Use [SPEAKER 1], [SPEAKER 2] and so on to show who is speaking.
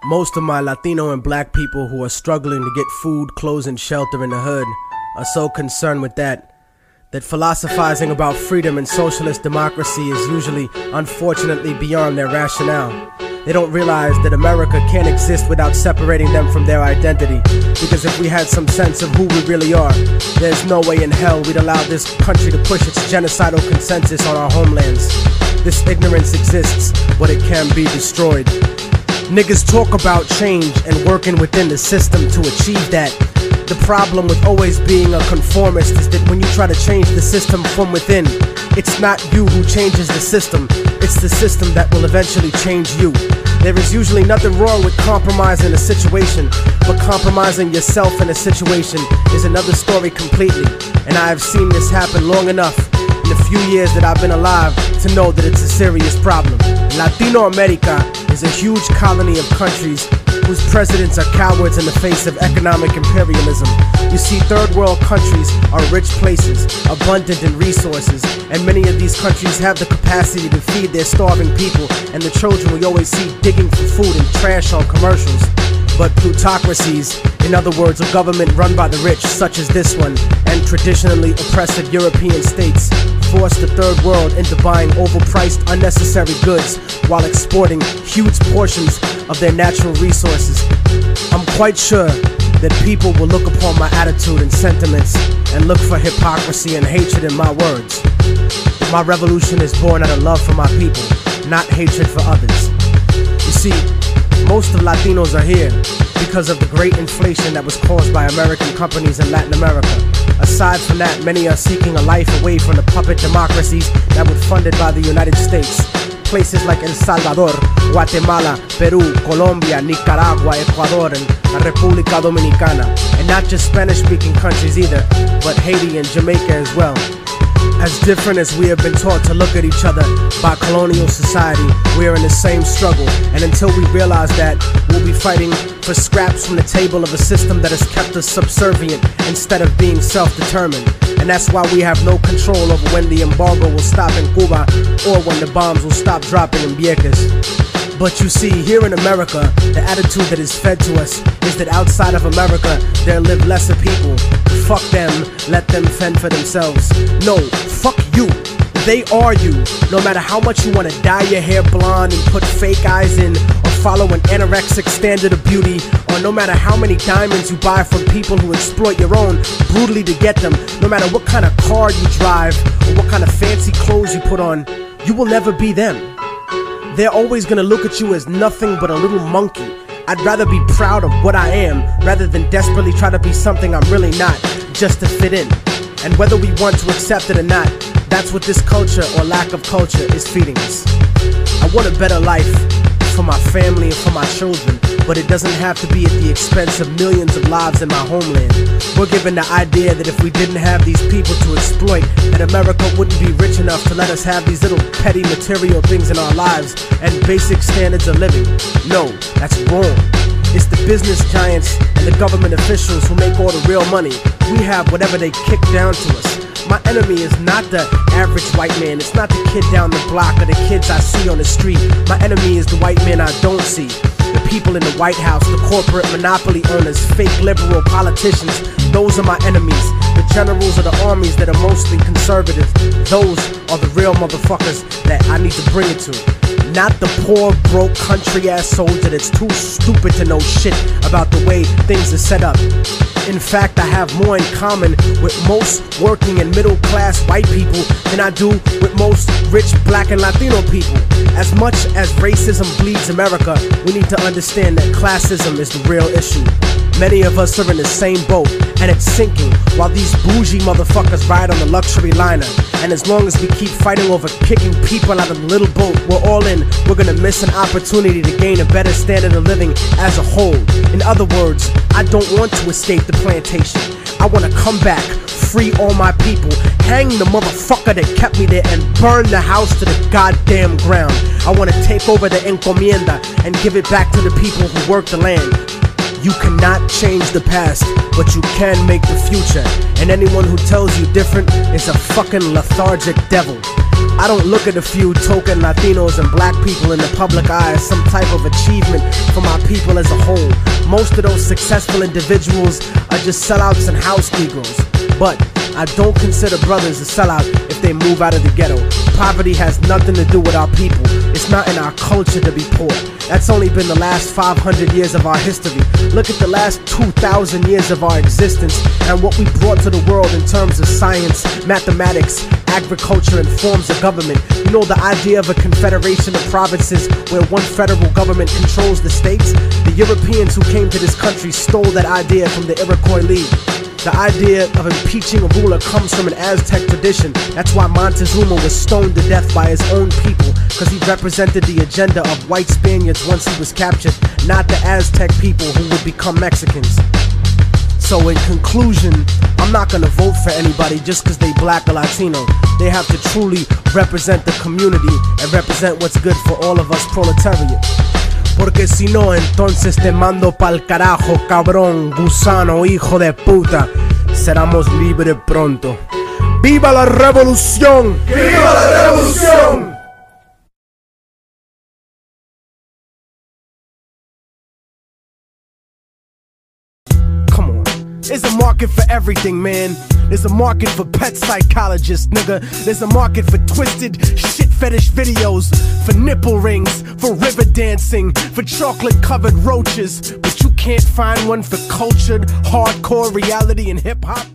[SPEAKER 1] Most of my Latino and black people who are struggling to get food, clothes, and shelter in the hood are so concerned with that philosophizing about freedom and socialist democracy is usually, unfortunately, beyond their rationale. They don't realize that America can't exist without separating them from their identity, because if we had some sense of who we really are, there's no way in hell we'd allow this country to push its genocidal consensus on our homelands. This ignorance exists, but it can be destroyed. Niggas talk about change and working within the system to achieve that. The problem with always being a conformist is that when you try to change the system from within, it's not you who changes the system, it's the system that will eventually change you. There is usually nothing wrong with compromising a situation, but compromising yourself in a situation is another story completely. And I have seen this happen long enough in the few years that I've been alive to know that it's a serious problem. Latino America is a huge colony of countries whose presidents are cowards in the face of economic imperialism. You see, third world countries are rich places, abundant in resources, and many of these countries have the capacity to feed their starving people and the children we always see digging for food and trash on commercials. But plutocracies, in other words, a government run by the rich, such as this one, and traditionally oppressive European states, force the third world into buying overpriced, unnecessary goods while exporting huge portions of their natural resources. I'm quite sure that people will look upon my attitude and sentiments and look for hypocrisy and hatred in my words. My revolution is born out of love for my people, not hatred for others. You see, most of Latinos are here because of the great inflation that was caused by American companies in Latin America. Aside from that, many are seeking a life away from the puppet democracies that were funded by the United States. Places like El Salvador, Guatemala, Peru, Colombia, Nicaragua, Ecuador, and la República Dominicana. And not just Spanish-speaking countries either, but Haiti and Jamaica as well. As different as we have been taught to look at each other by colonial society, we are in the same struggle. And until we realize that, we'll be fighting for scraps from the table of a system that has kept us subservient instead of being self-determined. And that's why we have no control over when the embargo will stop in Cuba or when the bombs will stop dropping in Vieques. But you see, here in America, the attitude that is fed to us is that outside of America, there live lesser people. Fuck them, let them fend for themselves. No, fuck you. They are you. No matter how much you want to dye your hair blonde and put fake eyes in, or follow an anorexic standard of beauty, or no matter how many diamonds you buy from people who exploit your own brutally to get them, no matter what kind of car you drive, or what kind of fancy clothes you put on, you will never be them. They're always gonna look at you as nothing but a little monkey. I'd rather be proud of what I am rather than desperately try to be something I'm really not, just to fit in. And whether we want to accept it or not, that's what this culture or lack of culture is feeding us. I want a better life for my family and for my children, but it doesn't have to be at the expense of millions of lives in my homeland. We're given the idea that if we didn't have these people to exploit, that America wouldn't be rich enough to let us have these little petty material things in our lives and basic standards of living. No, that's wrong. It's the business giants and the government officials who make all the real money. We have whatever they kick down to us. My enemy is not the average white man. It's not the kid down the block or the kids I see on the street. My enemy is the white man I don't see. The people in the White House, the corporate monopoly owners, fake liberal politicians, those are my enemies. The generals of the armies that are mostly conservative, those are the real motherfuckers that I need to bring it to. Not the poor, broke, country-ass soldier that's too stupid to know shit about the way things are set up. In fact, I have more in common with most working and middle-class white people than I do with most rich black and Latino people. As much as racism bleeds America, we need to understand that classism is the real issue. Many of us are in the same boat, and it's sinking, while these bougie motherfuckers ride on the luxury liner. And as long as we keep fighting over kicking people out of the little boat we're all in, we're gonna miss an opportunity to gain a better standard of living as a whole. In other words, I don't want to escape the plantation. I want to come back, free all my people, hang the motherfucker that kept me there, and burn the house to the goddamn ground. I want to take over the encomienda and give it back to the people who work the land. You cannot change the past, but you can make the future. And anyone who tells you different is a fucking lethargic devil. I don't look at a few token Latinos and black people in the public eye as some type of achievement for my people as a whole. Most of those successful individuals are just sellouts and house Negroes. But I don't consider brothers a sellout if they move out of the ghetto. Poverty has nothing to do with our people. It's not in our culture to be poor. That's only been the last 500 years of our history. Look at the last 2,000 years of our existence and what we brought to the world in terms of science, mathematics, agriculture, and forms of government. You know, the idea of a confederation of provinces where one federal government controls the states? The Europeans who came to this country stole that idea from the Iroquois League. The idea of impeaching a ruler comes from an Aztec tradition. That's why Montezuma was stoned to death by his own people, because he represented the agenda of white Spaniards once he was captured, not the Aztec people who would become Mexicans. So in conclusion, I'm not gonna vote for anybody just because they black or Latino. They have to truly represent the community and represent what's good for all of us proletariat. Porque si no, entonces te mando pa'l carajo, cabrón, gusano, hijo de puta. Seramos libres pronto. ¡Viva la revolución! ¡Viva la revolución! Come on. There's a market for everything, man. There's a market for pet psychologists, nigga. There's a market for twisted shit fetish videos, for nipple rings, for river dancing, for chocolate-covered roaches. But you can't find one for cultured, hardcore reality and hip-hop.